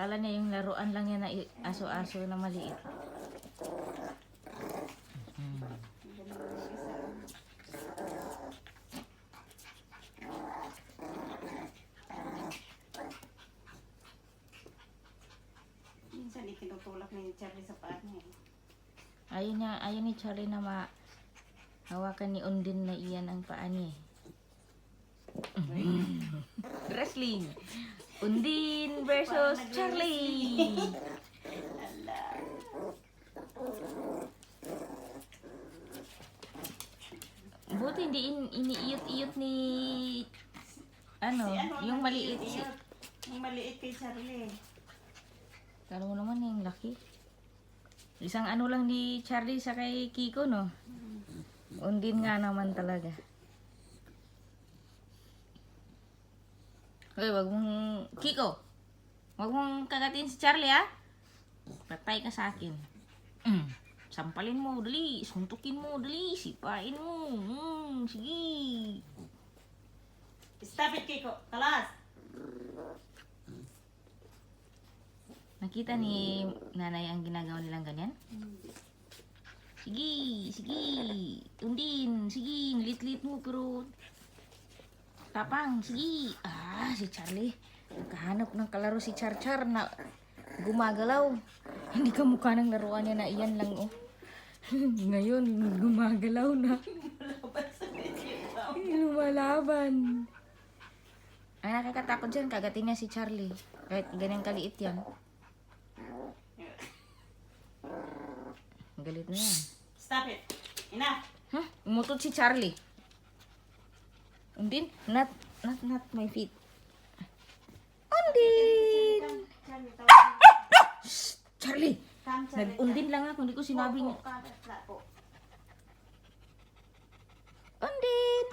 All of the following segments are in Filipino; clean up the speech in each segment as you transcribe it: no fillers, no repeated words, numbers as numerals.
Kala niya yung laruan lang yan na aso-aso na maliit. Minsan itinutulak ni Charlie sa paa niya. Ayaw ni Charlie na hawakan ni Undin na iyan ang paa niya. Wrestling. Undin versus Charlie. Buti hindi iniiyot-iyot ni yung maliit. Yung maliit kay Charlie. Kala mo naman yung laki. Isang lang ni Charlie sa kay Kiko, no? Undin nga naman talaga. Hoy, Kiko, wag mong kagatin si Charlie, ha? Patay ka sa akin. Sampalin mo, dali. Suntukin mo, dali. Sipain mo. Sige. Stop it, Kiko. Kalas! Nakita ni nanay ang ginagawa nilang ganyan? Sige, sige. Undin, sige. Lit-lit mo, pero tapang, sige. Si Charlie. Nakahanap ng kalaro si Char-Char na gumagalaw. Hindi ka mukha ng laruan niya na iyan lang, oh. Ngayon, gumagalaw na. Lumalaban. Ang nakakatakot dyan, kagatin niya si Charlie. Kahit ganyan kaliit yan. Galit na yan. Stop it. Enough. Umutot si Charlie. Undin, not my feet. Undin! Shh, Charlie! Nag-undin lang ako, hindi ko sinabing. Undin!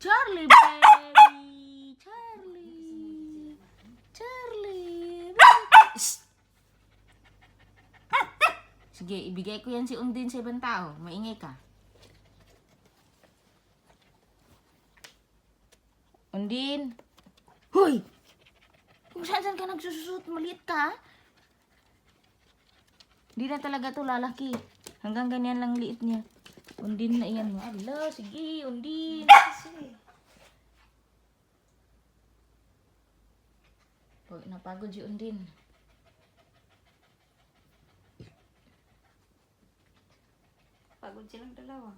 Charlie, baby! Charlie! Charlie! Shh! Sige, ibigay ko yan si Undin sa ibang tao. Maingay ka. Undin! Hoy! Kung saan ka nagsususut, maliit ka, ha? Hindi na talaga to lalaki. Hanggang ganyan lang liit niya. Undin na iyan mo. Ala, sige, Undin. Hoy, napagod si Undin. Pagod silang dalawa.